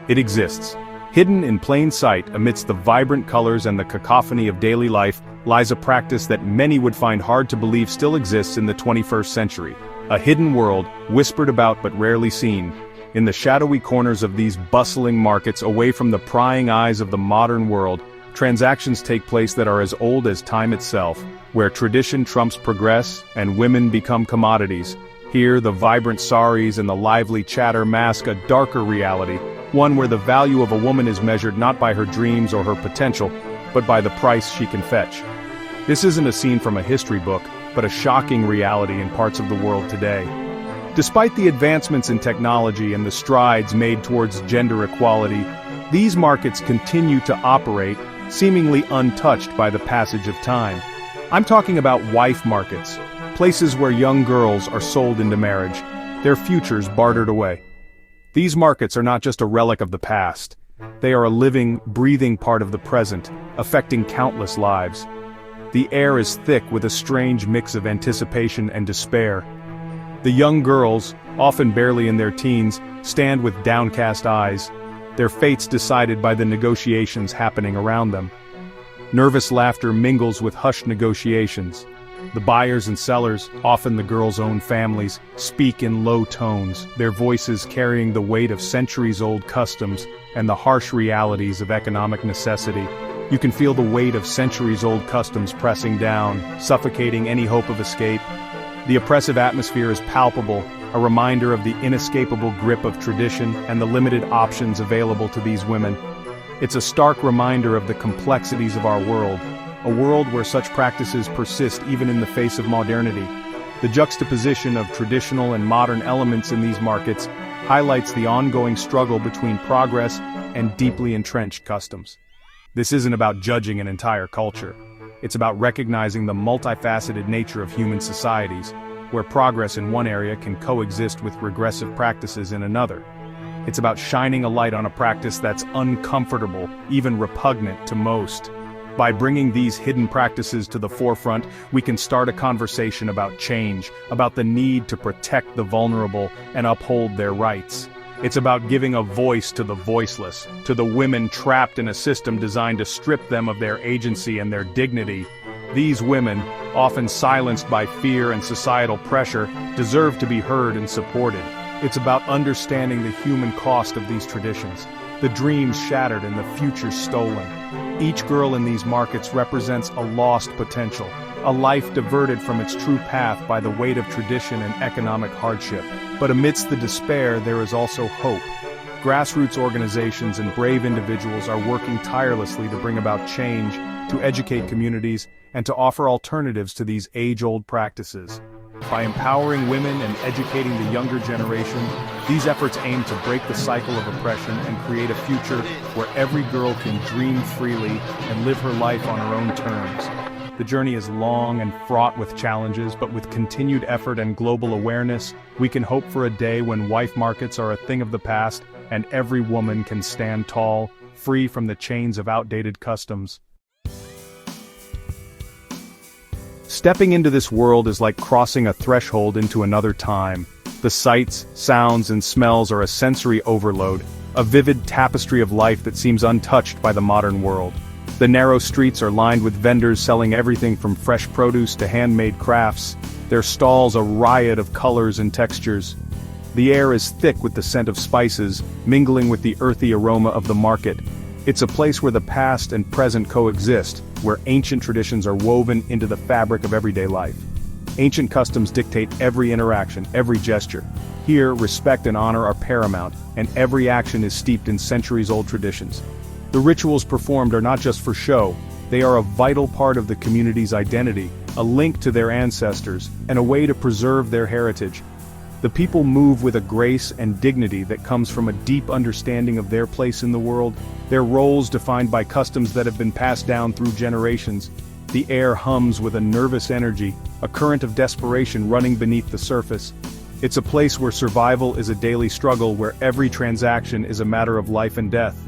It exists. Hidden in plain sight amidst the vibrant colors and the cacophony of daily life lies a practice that many would find hard to believe still exists in the 21st century. A hidden world, whispered about but rarely seen. In the shadowy corners of these bustling markets, away from the prying eyes of the modern world, transactions take place that are as old as time itself, where tradition trumps progress and women become commodities. Here, the vibrant saris and the lively chatter mask a darker reality, one where the value of a woman is measured not by her dreams or her potential, but by the price she can fetch. This isn't a scene from a history book, but a shocking reality in parts of the world today. Despite the advancements in technology and the strides made towards gender equality, these markets continue to operate, seemingly untouched by the passage of time. I'm talking about wife markets, places where young girls are sold into marriage, their futures bartered away. These markets are not just a relic of the past. They are a living, breathing part of the present, affecting countless lives. The air is thick with a strange mix of anticipation and despair. The young girls, often barely in their teens, stand with downcast eyes, their fates decided by the negotiations happening around them. Nervous laughter mingles with hushed negotiations. The buyers and sellers, often the girls' own families, speak in low tones, their voices carrying the weight of centuries-old customs and the harsh realities of economic necessity. You can feel the weight of centuries-old customs pressing down, suffocating any hope of escape. The oppressive atmosphere is palpable, a reminder of the inescapable grip of tradition and the limited options available to these women. It's a stark reminder of the complexities of our world, a world where such practices persist even in the face of modernity. The juxtaposition of traditional and modern elements in these markets highlights the ongoing struggle between progress and deeply entrenched customs. This isn't about judging an entire culture. It's about recognizing the multifaceted nature of human societies, where progress in one area can coexist with regressive practices in another. It's about shining a light on a practice that's uncomfortable, even repugnant to most. By bringing these hidden practices to the forefront, we can start a conversation about change, about the need to protect the vulnerable and uphold their rights. It's about giving a voice to the voiceless, to the women trapped in a system designed to strip them of their agency and their dignity. These women, often silenced by fear and societal pressure, deserve to be heard and supported. It's about understanding the human cost of these traditions, the dreams shattered and the futures stolen. Each girl in these markets represents a lost potential, a life diverted from its true path by the weight of tradition and economic hardship. But amidst the despair, there is also hope. Grassroots organizations and brave individuals are working tirelessly to bring about change, to educate communities, and to offer alternatives to these age-old practices. By empowering women and educating the younger generation, these efforts aim to break the cycle of oppression and create a future where every girl can dream freely and live her life on her own terms. The journey is long and fraught with challenges, but with continued effort and global awareness, we can hope for a day when wife markets are a thing of the past and every woman can stand tall, free from the chains of outdated customs. Stepping into this world is like crossing a threshold into another time. The sights, sounds, and smells are a sensory overload, a vivid tapestry of life that seems untouched by the modern world. The narrow streets are lined with vendors selling everything from fresh produce to handmade crafts, their stalls a riot of colors and textures. The air is thick with the scent of spices, mingling with the earthy aroma of the market. It's a place where the past and present coexist, where ancient traditions are woven into the fabric of everyday life. Ancient customs dictate every interaction, every gesture. Here, respect and honor are paramount, and every action is steeped in centuries-old traditions. The rituals performed are not just for show, they are a vital part of the community's identity, a link to their ancestors, and a way to preserve their heritage. The people move with a grace and dignity that comes from a deep understanding of their place in the world, their roles defined by customs that have been passed down through generations. The air hums with a nervous energy, a current of desperation running beneath the surface. It's a place where survival is a daily struggle, where every transaction is a matter of life and death.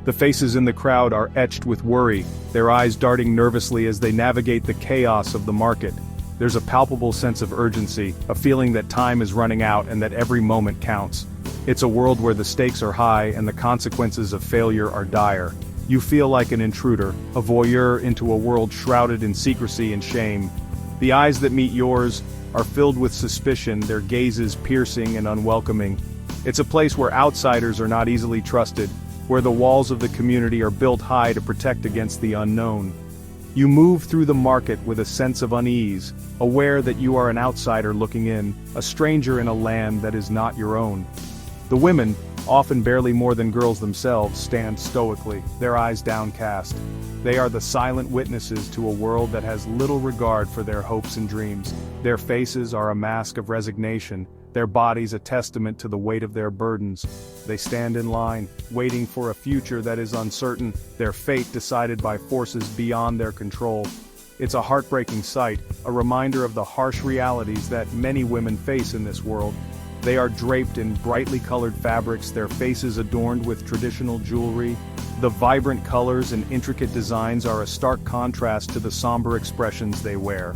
The faces in the crowd are etched with worry, their eyes darting nervously as they navigate the chaos of the market. There's a palpable sense of urgency, a feeling that time is running out and that every moment counts. It's a world where the stakes are high and the consequences of failure are dire. You feel like an intruder, a voyeur into a world shrouded in secrecy and shame. The eyes that meet yours are filled with suspicion, their gazes piercing and unwelcoming. It's a place where outsiders are not easily trusted, where the walls of the community are built high to protect against the unknown. You move through the market with a sense of unease, aware that you are an outsider looking in, a stranger in a land that is not your own. The women, often barely more than girls themselves, stand stoically, their eyes downcast. They are the silent witnesses to a world that has little regard for their hopes and dreams. Their faces are a mask of resignation, their bodies a testament to the weight of their burdens. They stand in line, waiting for a future that is uncertain, their fate decided by forces beyond their control. It's a heartbreaking sight, a reminder of the harsh realities that many women face in this world. They are draped in brightly colored fabrics, their faces adorned with traditional jewelry. The vibrant colors and intricate designs are a stark contrast to the somber expressions they wear.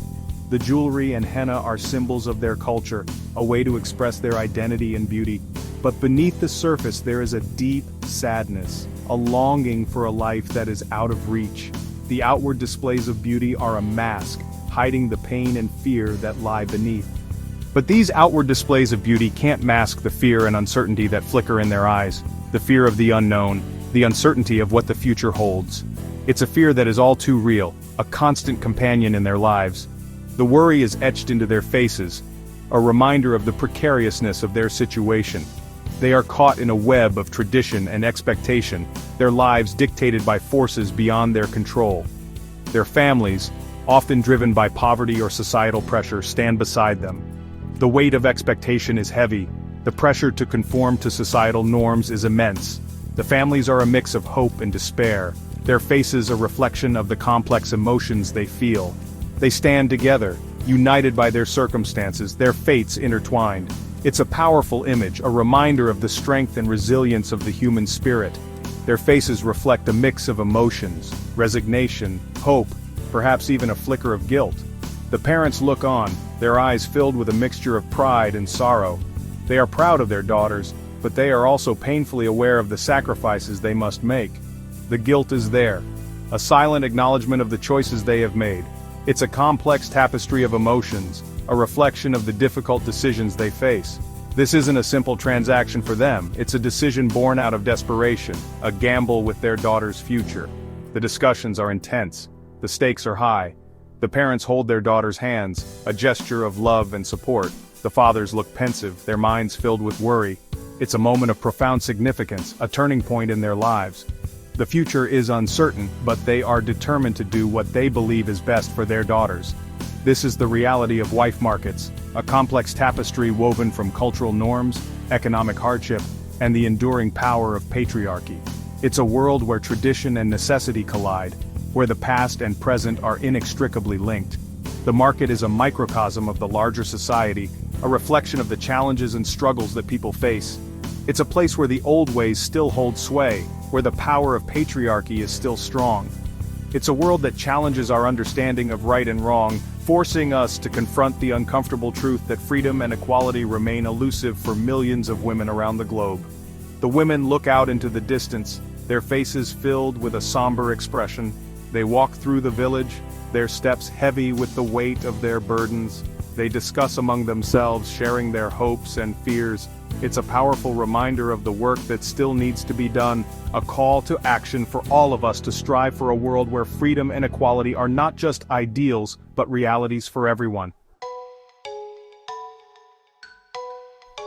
The jewelry and henna are symbols of their culture, a way to express their identity and beauty. But beneath the surface there is a deep sadness, a longing for a life that is out of reach. The outward displays of beauty are a mask, hiding the pain and fear that lie beneath. But these outward displays of beauty can't mask the fear and uncertainty that flicker in their eyes, the fear of the unknown, the uncertainty of what the future holds. It's a fear that is all too real, a constant companion in their lives. The worry is etched into their faces, a reminder of the precariousness of their situation. They are caught in a web of tradition and expectation, their lives dictated by forces beyond their control. Their families, often driven by poverty or societal pressure, stand beside them. The weight of expectation is heavy, the pressure to conform to societal norms is immense. The families are a mix of hope and despair, their faces a reflection of the complex emotions they feel. They stand together, united by their circumstances, their fates intertwined. It's a powerful image, a reminder of the strength and resilience of the human spirit. Their faces reflect a mix of emotions, resignation, hope, perhaps even a flicker of guilt. The parents look on, their eyes filled with a mixture of pride and sorrow. They are proud of their daughters, but they are also painfully aware of the sacrifices they must make. The guilt is there, a silent acknowledgement of the choices they have made. It's a complex tapestry of emotions, a reflection of the difficult decisions they face. This isn't a simple transaction for them, it's a decision born out of desperation, a gamble with their daughter's future. The discussions are intense, the stakes are high. The parents hold their daughter's hands, a gesture of love and support. The fathers look pensive, their minds filled with worry. It's a moment of profound significance, a turning point in their lives. The future is uncertain, but they are determined to do what they believe is best for their daughters. This is the reality of wife markets, a complex tapestry woven from cultural norms, economic hardship, and the enduring power of patriarchy. It's a world where tradition and necessity collide, where the past and present are inextricably linked. The market is a microcosm of the larger society, a reflection of the challenges and struggles that people face. It's a place where the old ways still hold sway, where the power of patriarchy is still strong. It's a world that challenges our understanding of right and wrong, forcing us to confront the uncomfortable truth that freedom and equality remain elusive for millions of women around the globe. The women look out into the distance, their faces filled with a somber expression. They walk through the village, their steps heavy with the weight of their burdens. They discuss among themselves, sharing their hopes and fears. It's a powerful reminder of the work that still needs to be done, a call to action for all of us to strive for a world where freedom and equality are not just ideals, but realities for everyone.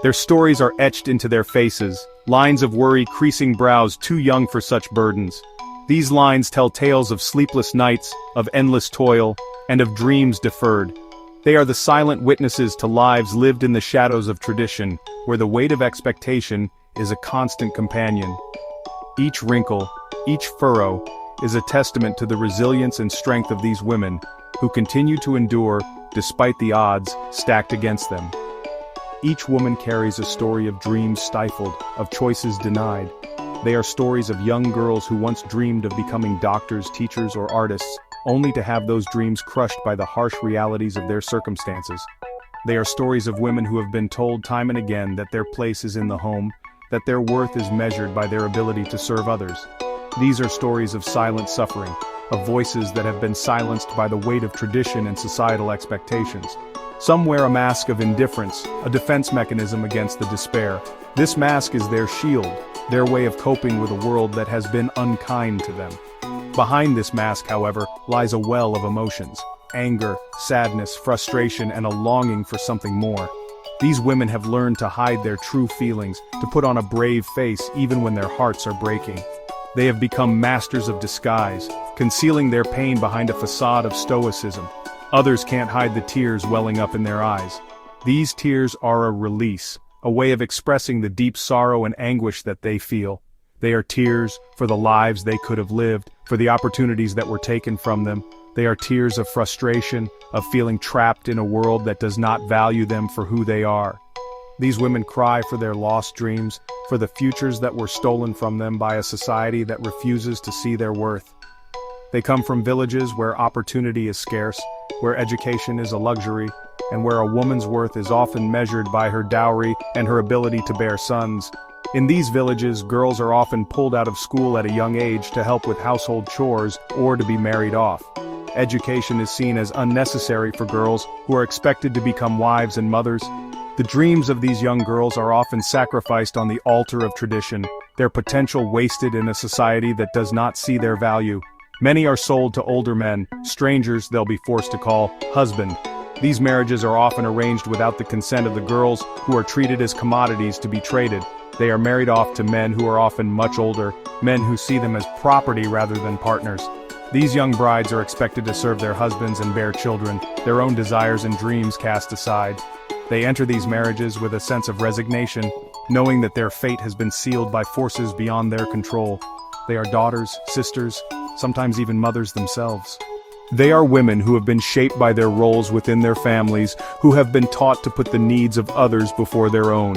Their stories are etched into their faces, lines of worry creasing brows too young for such burdens. These lines tell tales of sleepless nights, of endless toil, and of dreams deferred. They are the silent witnesses to lives lived in the shadows of tradition, where the weight of expectation is a constant companion. Each wrinkle, each furrow, is a testament to the resilience and strength of these women, who continue to endure despite the odds stacked against them. Each woman carries a story of dreams stifled, of choices denied. They are stories of young girls who once dreamed of becoming doctors, teachers, or artists, only to have those dreams crushed by the harsh realities of their circumstances. They are stories of women who have been told time and again that their place is in the home, that their worth is measured by their ability to serve others. These are stories of silent suffering, of voices that have been silenced by the weight of tradition and societal expectations. Some wear a mask of indifference, a defense mechanism against the despair. This mask is their shield, their way of coping with a world that has been unkind to them. Behind this mask, however, lies a well of emotions: anger, sadness, frustration, and a longing for something more. These women have learned to hide their true feelings, to put on a brave face even when their hearts are breaking. They have become masters of disguise, concealing their pain behind a facade of stoicism. Others can't hide the tears welling up in their eyes. These tears are a release, a way of expressing the deep sorrow and anguish that they feel. They are tears for the lives they could have lived, for the opportunities that were taken from them. They are tears of frustration, of feeling trapped in a world that does not value them for who they are. These women cry for their lost dreams, for the futures that were stolen from them by a society that refuses to see their worth. They come from villages where opportunity is scarce, where education is a luxury, and where a woman's worth is often measured by her dowry and her ability to bear sons. In these villages, girls are often pulled out of school at a young age to help with household chores or to be married off. Education is seen as unnecessary for girls who are expected to become wives and mothers. The dreams of these young girls are often sacrificed on the altar of tradition, their potential wasted in a society that does not see their value. Many are sold to older men, strangers they'll be forced to call husband. These marriages are often arranged without the consent of the girls, who are treated as commodities to be traded. They are married off to men who are often much older, men who see them as property rather than partners. These young brides are expected to serve their husbands and bear children, their own desires and dreams cast aside. They enter these marriages with a sense of resignation, knowing that their fate has been sealed by forces beyond their control. They are daughters, sisters, sometimes even mothers themselves. They are women who have been shaped by their roles within their families, who have been taught to put the needs of others before their own.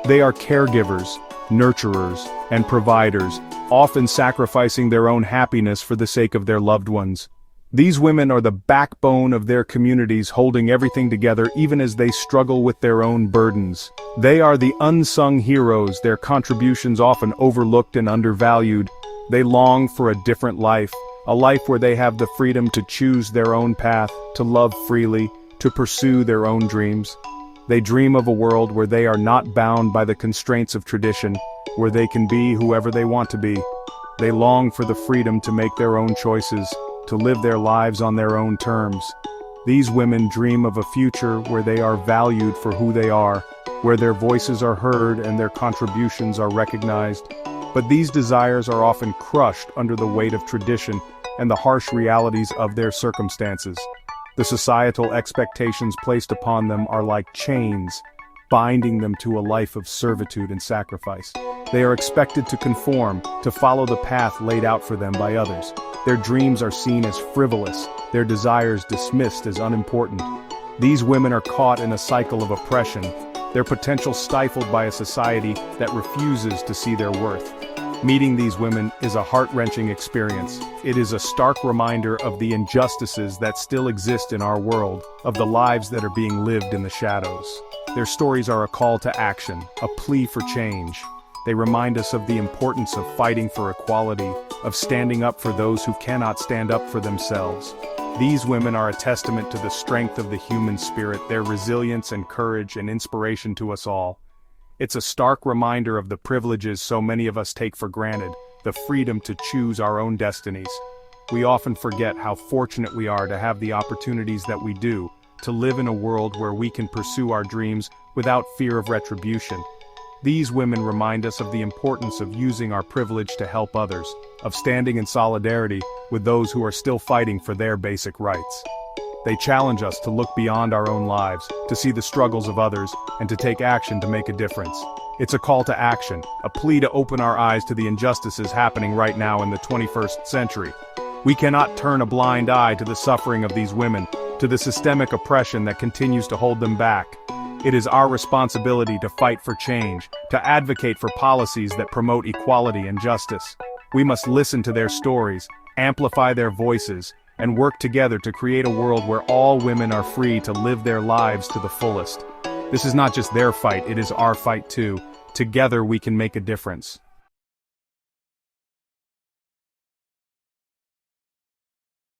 They are caregivers, nurturers, and providers, often sacrificing their own happiness for the sake of their loved ones. These women are the backbone of their communities, holding everything together even as they struggle with their own burdens. They are the unsung heroes, their contributions often overlooked and undervalued. They long for a different life, a life where they have the freedom to choose their own path, to love freely, to pursue their own dreams. They dream of a world where they are not bound by the constraints of tradition, where they can be whoever they want to be. They long for the freedom to make their own choices, to live their lives on their own terms. These women dream of a future where they are valued for who they are, where their voices are heard and their contributions are recognized. But these desires are often crushed under the weight of tradition and the harsh realities of their circumstances. The societal expectations placed upon them are like chains, binding them to a life of servitude and sacrifice. They are expected to conform, to follow the path laid out for them by others. Their dreams are seen as frivolous, their desires dismissed as unimportant. These women are caught in a cycle of oppression, their potential stifled by a society that refuses to see their worth. Meeting these women is a heart-wrenching experience. It is a stark reminder of the injustices that still exist in our world, of the lives that are being lived in the shadows. Their stories are a call to action, a plea for change. They remind us of the importance of fighting for equality, of standing up for those who cannot stand up for themselves. These women are a testament to the strength of the human spirit, their resilience and courage and inspiration to us all. It's a stark reminder of the privileges so many of us take for granted, the freedom to choose our own destinies. We often forget how fortunate we are to have the opportunities that we do, to live in a world where we can pursue our dreams without fear of retribution. These women remind us of the importance of using our privilege to help others, of standing in solidarity with those who are still fighting for their basic rights. They challenge us to look beyond our own lives, to see the struggles of others, and to take action to make a difference. It's a call to action, a plea to open our eyes to the injustices happening right now in the 21st century. We cannot turn a blind eye to the suffering of these women, to the systemic oppression that continues to hold them back. It is our responsibility to fight for change, to advocate for policies that promote equality and justice. We must listen to their stories, amplify their voices, and work together to create a world where all women are free to live their lives to the fullest. This is not just their fight, it is our fight too. Together we can make a difference.